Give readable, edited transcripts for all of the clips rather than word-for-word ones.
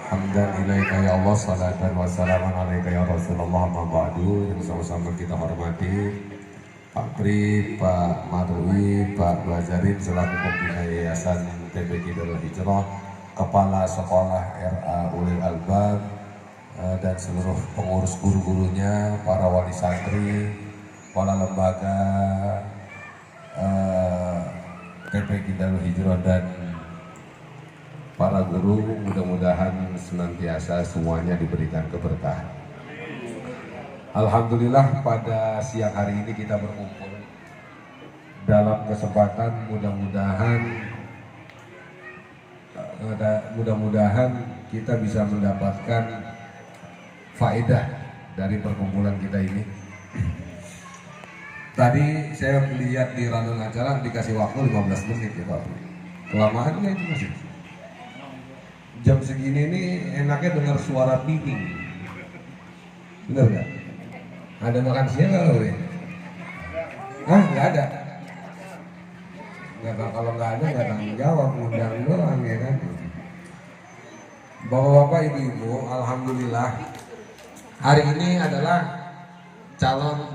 Hamdan ilaika ya Allah, salatan wa salaman alaika ya Rasulullah, amma ba'du. Yang sama-sama kita hormati Pak Pri, Pak Marwi, Pak Bazarin selaku pembina Yayasan TPQ Darul Hijrah, Kepala Sekolah RA Ulil Albab, dan seluruh pengurus guru-gurunya, para wali santri, kepala lembaga TPQ Darul Hijrah, dan para guru. Mudah-mudahan senantiasa semuanya diberikan keberkahan. Alhamdulillah, pada siang hari ini kita berkumpul dalam kesempatan mudah-mudahan kita bisa mendapatkan faedah dari perkumpulan kita ini. Tadi saya melihat di rundown acara dikasih waktu 15 menit ya Pak. Kelamaan nggak itu masih? Jam segini nih enaknya dengar suara piting. Bener nggak? Ada makan siang nggak lo? Hah, nggak ada. Nggak, kalau nggak ada nggak tanggung jawab, undang doang ya kan. Bapak-bapak, ibu-ibu, alhamdulillah hari ini adalah calon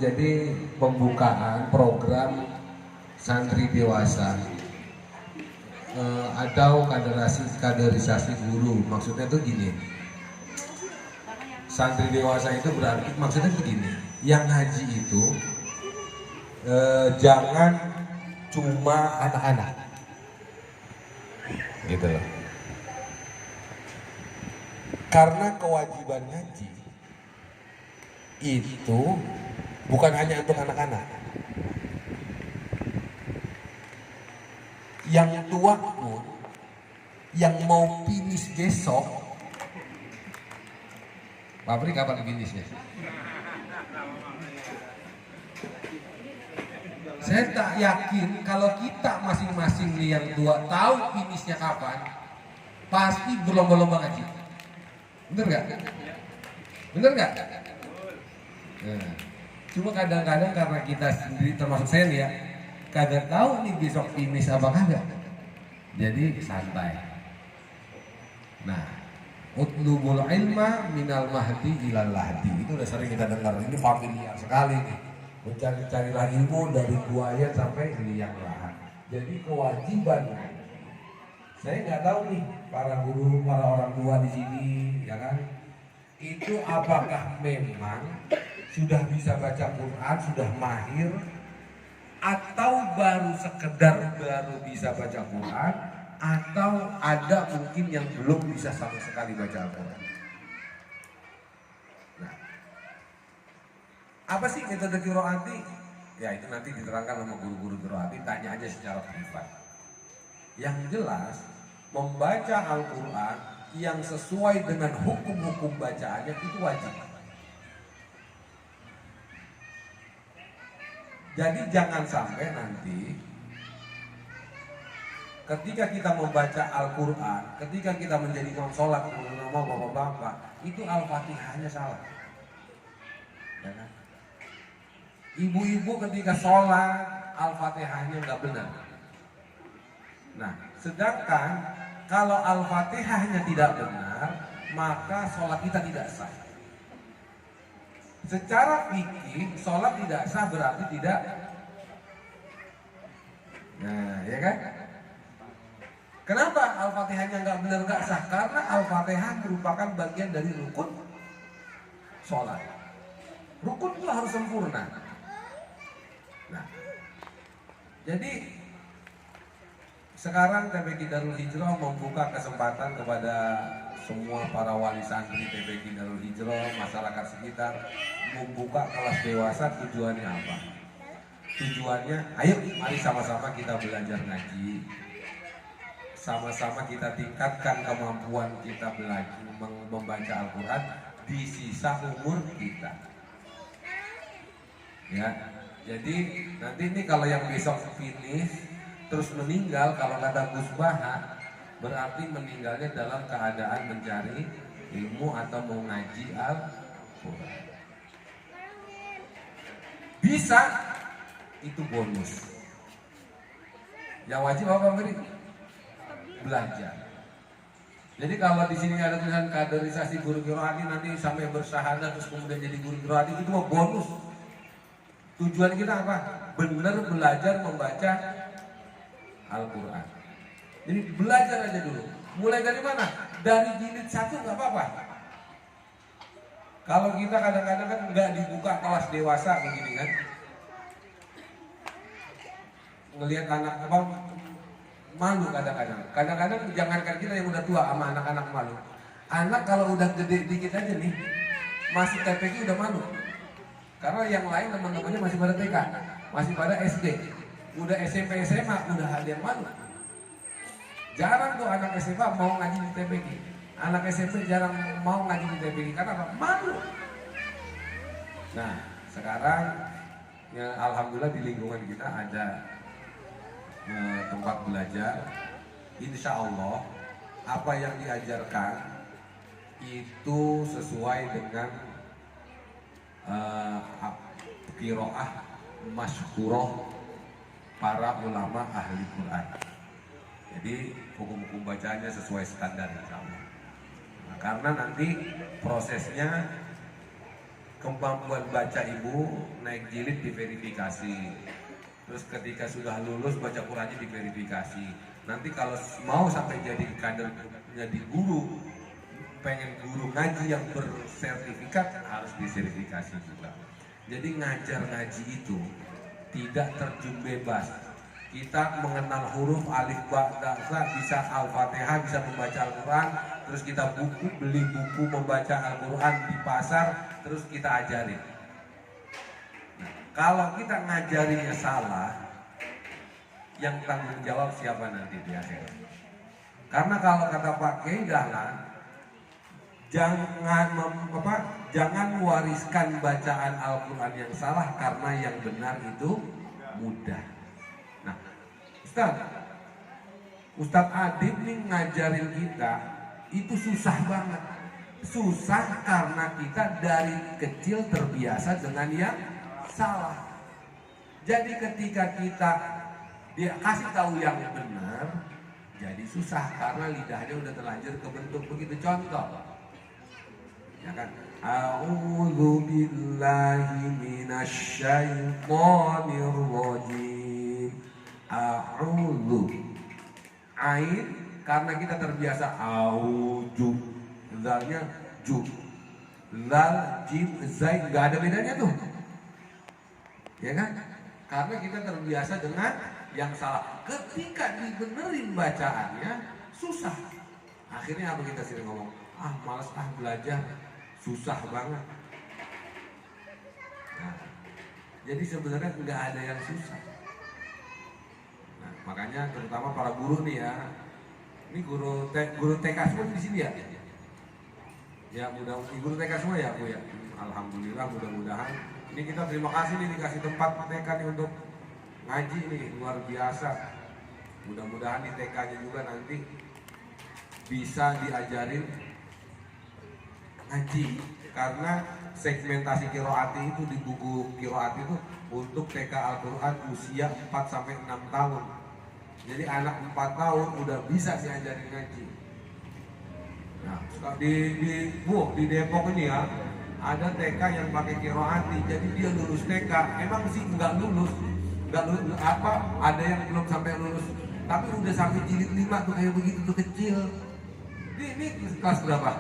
jadi pembukaan program santri dewasa atau kaderisasi guru. Maksudnya tuh gini, santri dewasa itu berarti maksudnya begini, yang ngaji itu jangan cuma anak-anak gitu loh, karena kewajiban ngaji itu bukan hanya untuk anak-anak. Yang tua pun, yang mau finish besok, pabrik kapan finishnya? Saya tak yakin kalau kita masing-masing nih yang tua tahu finishnya kapan, pasti berlomba-lomba ngaji. Bener nggak? Bener nggak? Nah, cuma kadang-kadang karena kita sendiri, termasuk saya nih ya, kagak tahu nih besok finish apa kagak, jadi santai. Nah, utlubul ilma minal mahdi ilal lahdi, itu udah sering kita dengar, ini familiar sekali nih. Mencari-carilah ilmu dari buaya sampai liang lahat. Jadi kewajiban, saya nggak tahu nih para guru, para orang tua di sini, ya kan, itu apakah memang sudah bisa baca Quran, sudah mahir, atau baru sekedar baru bisa baca Quran, atau ada mungkin yang belum bisa sama sekali baca Al-Quran. Nah, apa sih metode qiraati? Ya itu nanti diterangkan sama guru-guru qiraati, tanya aja secara privat. Yang jelas, membaca Al-Quran yang sesuai dengan hukum-hukum bacaannya itu wajib. Jadi jangan sampai nanti ketika kita membaca Al-Quran, ketika kita menjadi imam sholat, nama bapak-bapak, itu Al-Fatihahnya salah. Ya kan? Ibu-ibu ketika sholat, Al-Fatihahnya nggak benar. Nah, sedangkan kalau Al-Fatihahnya tidak benar, maka sholat kita tidak sah. Secara fikih, sholat tidak sah berarti tidak. Nah, ya kan? Kenapa Al-Fatihahnya nggak benar, nggak sah? Karena Al-Fatihah merupakan bagian dari rukun sholat. Rukun itu harus sempurna. Nah, jadi sekarang TPQ Darul Hijrah membuka kesempatan kepada semua para wali santri TPQ Darul Hijrah, masyarakat sekitar, membuka kelas dewasa. Tujuannya apa? Tujuannya, ayo mari sama-sama kita belajar ngaji, sama-sama kita tingkatkan kemampuan kita belajar membaca Al-Quran di sisa umur kita. Ya, jadi nanti ini kalau yang besok finish terus meninggal, kalau kata Gus Baha, berarti meninggalnya dalam keadaan mencari ilmu atau mau ngaji Al-Quran. Bisa, itu bonus. Yang wajib apa beri? Belajar. Jadi kalau di sini ada tulisan kaderisasi guru qiraat nanti sampai bersyahadat terus kemudian jadi guru qiraat itu mau bonus. Tujuan kita apa? Benar belajar membaca Al-Quran. Jadi belajar aja dulu. Mulai dari mana? Dari jilid 1 nggak apa-apa. Kalau kita kadang-kadang kan nggak dibuka kelas dewasa begini kan, ngelihat anak apa malu kadang-kadang. Kadang-kadang jangankan kita yang udah tua sama anak-anak malu. Anak kalau udah gede dikit aja nih, masih TPQ udah malu. Karena yang lain teman-temannya masih pada TK, masih pada SD, udah SMP SMA udah hal yang malu. Jarang tuh anak SMA mau ngaji di TPQ. Anak SMP jarang mau ngaji di TPQ karena apa? Malu. Nah, sekarang ya alhamdulillah di lingkungan kita ada tempat belajar. Insya Allah apa yang diajarkan itu sesuai dengan qiraah masyhurah para ulama ahli Quran. Jadi hukum-hukum bacaannya sesuai standar insya Allah. Nah, karena nanti prosesnya kemampuan baca ibu naik jilid diverifikasi. Terus ketika sudah lulus baca Qurannya diverifikasi. Nanti kalau mau sampai jadi kader, jadi guru, pengen guru ngaji yang bersertifikat harus disertifikasi juga. Jadi ngajar ngaji itu tidak terjun bebas. Kita mengenal huruf alif ba ta sa, bisa Al-Fatihah, bisa membaca Al-Quran, terus kita beli buku membaca Al-Quran di pasar, terus kita ajarin. Nah, kalau kita ngajarinnya salah, yang tanggung jawab siapa nanti di akhirat? Karena kalau kata Pak Kiai Dahlan, jangan mewariskan bacaan Al-Quran yang salah karena yang benar itu mudah. Nah, Ustadz Adib nih ngajarin kita itu susah banget. Susah karena kita dari kecil terbiasa dengan yang salah. Jadi ketika kita dia kasih tahu yang benar, jadi susah karena lidahnya udah terlanjur kebentuk begitu. Contoh, ya kan? A'udzu billahi minasy syaithanir rajim. A'udzu. Ain karena kita terbiasa auju. Zalnya ju. Zal, jim, zai enggak ada bedanya tuh. Ya kan? Karena kita terbiasa dengan yang salah. Ketika dibenerin bacaannya susah. Akhirnya apa kita sering ngomong? Ah, malas belajar. Susah banget. Nah, jadi sebenarnya nggak ada yang susah. Nah, makanya terutama para guru nih ya. Ini guru TK semua di sini ya. Ya guru TK semua ya Bu ya. Alhamdulillah mudah-mudahan. Ini kita terima kasih nih dikasih tempat TK nih untuk ngaji nih luar biasa. Mudah-mudahan di TK-nya juga nanti bisa diajarin ngaji, karena segmentasi qiraat itu di buku qiraat itu untuk TK Al-Quran usia 4-6 tahun. Jadi anak 4 tahun udah bisa diajarin ngaji. Nah, di Depok ini ya ada TK yang pakai qiraat, jadi dia lulus TK. Emang sih nggak lulus apa? Ada yang belum sampai lulus, tapi udah sampai jilid 5 tuh kayak begitu tuh kecil. Ini kelas berapa?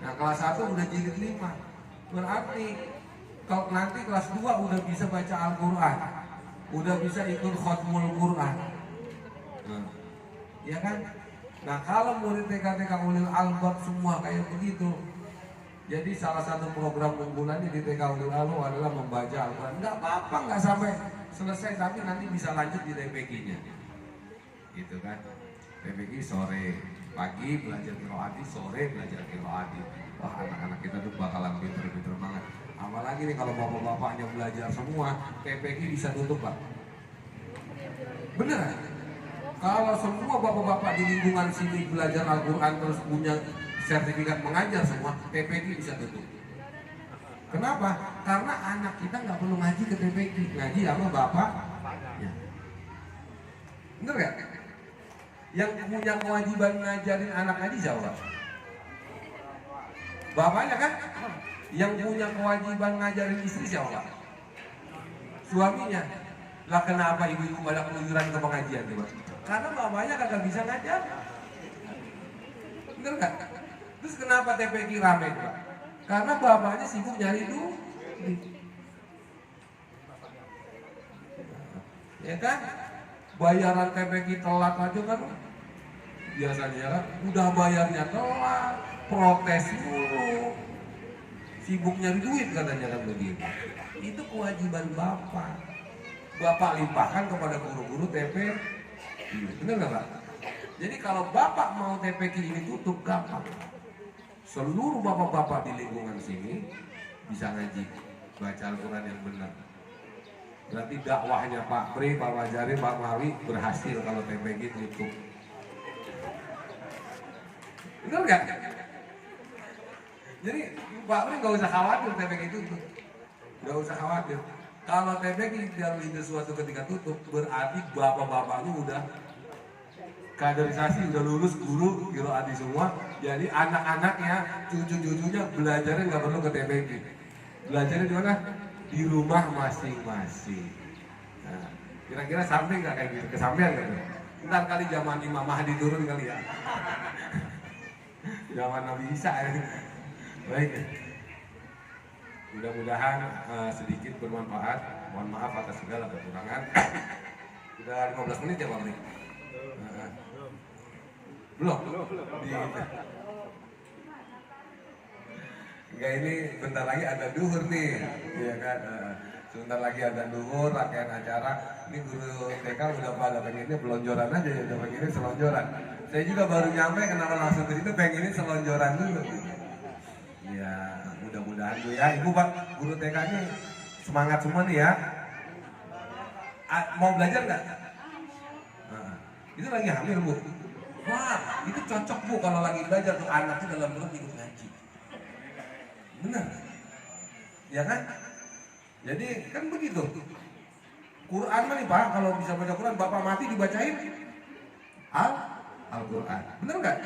Nah, kelas 1 udah jilid 5. Berarti kalau nanti kelas 2 udah bisa baca Al-Quran, udah bisa ikut khotmul Quran. Nah, ya kan? Nah, kalau murid TK ulil albab semua kayak begitu, jadi salah satu program unggulannya di TK ulil albab adalah membaca Al-Quran. Nggak apa-apa, nggak sampai selesai, tapi nanti bisa lanjut di TPQ-nya. Gitu kan? TPQ sore, pagi belajar qiraat, sore belajar qiraat. Wah, anak-anak kita tuh bakalan pinter-pinter banget. Apalagi nih kalau bapak-bapaknya belajar semua, TPQ bisa tutup, Pak. Bener? Kalau semua bapak-bapak di lingkungan sini belajar Al-Quran terus punya sertifikat mengajar semua, TPQ bisa tutup. Kenapa? Karena anak kita nggak perlu ngaji ke TPQ, ngaji sama bapak. Ya. Bener gak? Yang punya kewajiban ngajarin anak ngaji siapa? Bapaknya kan? Yang punya kewajiban ngajarin istri siapa? Suaminya. Lah kenapa ibu-ibu pada keluyuran ke pengajian coba? Karena bapaknya kagak bisa ngajar. Bener nggak? Terus kenapa TPQ rame Pak? Karena bapaknya sibuk nyari duit. Ya kan? Bayaran TPQ telat aja kan? Biasanya kan udah bayarnya telat, protes dulu. Sibuk nyari duit katanya kan begitu. Itu kewajiban bapak. Bapak limpahkan kepada guru-guru TPQ. Bener nggak Pak? Jadi kalau bapak mau TPQ ini tutup gampang. Seluruh bapak-bapak di lingkungan sini bisa ngaji, baca Al-Quran yang benar. Berarti dakwahnya Pak Pri, Pak Wajari, Pak Mawi berhasil kalau TPQ tutup. Benar nggak? Jadi Pak Pri nggak usah khawatir TPQ tutup, nggak usah khawatir. Kalau TPQ dalam suatu ketika tutup, berarti bapak-bapaknya udah kaderisasi, udah lulus guru, guru adi semua. Jadi anak-anaknya, cucu-cucunya belajarnya nggak perlu ke TPQ. Belajarnya di mana? Di rumah masing-masing. Nah, kira-kira sampai nggak kayak gitu? Kesampean nggak? Ntar kali zaman Imam Mahdi turun kali ya. Zaman Nabi Isa ya. Baik. Mudah-mudahan sedikit bermanfaat. Mohon maaf atas segala kekurangan. Sudah 15 menit ya Pak Bri? Belum? Enggak, ini bentar lagi ada duhur nih, ya kan? Sebentar lagi ada duhur, rangkaian acara. Ini guru TK udah pada pengennya belonjoran aja ya, udah pengennya selonjoran. Saya juga baru nyampe, kenapa langsung ke situ pengennya selonjoran dulu. Ya, mudah-mudahan tuh ya. Ibu Pak, guru TK-nya semangat semua nih ya. Mau belajar nggak? Itu lagi hamil Bu. Wah, itu cocok Bu kalau lagi belajar tuh anaknya dalam perut ikut ngaji. Benar, ya kan? Jadi kan begitu. Quran mah nih Pak, kalau bisa baca Quran, bapak mati dibacain Al-Quran. Benar nggak?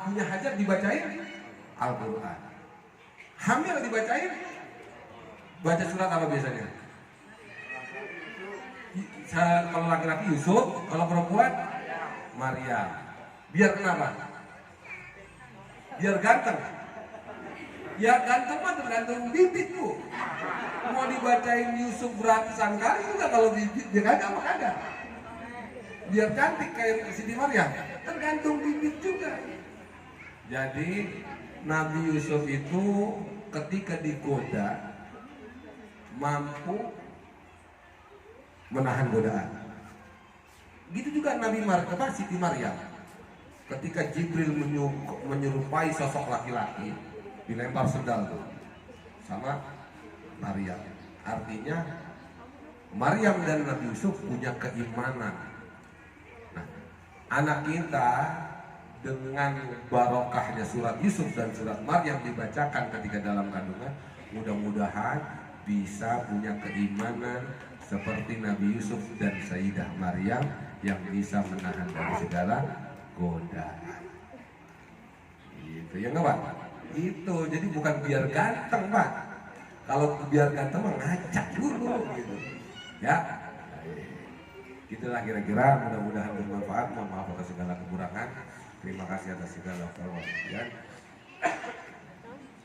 Punya hajat dibacain Al-Quran. Hamil dibacain. Baca surat apa biasanya? Kalau laki-laki Yusuf, kalau perempuan Maryam. Biar kenapa? Biar ganteng. Ya ganteng mah tergantung bibit Bu. Mau dibacain Yusuf beratusan kali juga kalau bibit dia kagak apa kagak. Biar cantik kayak Siti Maryam, tergantung bibit juga. Jadi Nabi Yusuf itu ketika digoda mampu menahan godaan. Gitu juga Nabi Siti Maryam. Ketika Jibril menyerupai sosok laki-laki, dilempar sendal tuh sama Maryam. Artinya Maryam dan Nabi Yusuf punya keimanan. Nah, anak kita dengan barokahnya surat Yusuf dan surat Maryam dibacakan ketika dalam kandungan, mudah-mudahan bisa punya keimanan seperti Nabi Yusuf dan Sayyidah Maryam yang bisa menahan dari segala godaan. Itu ya nggak Pak? Itu jadi bukan biar ganteng Pak. Kalau biar ganteng mah ngacak dulu gitu. Ya. Itulah kira-kira, mudah-mudahan bermanfaat. Mohon maaf atas segala kekurangan. Terima kasih atas segala perhatian.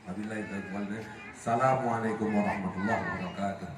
Wabillahi taufiq wal hidayah. Assalamualaikum warahmatullahi wabarakatuh.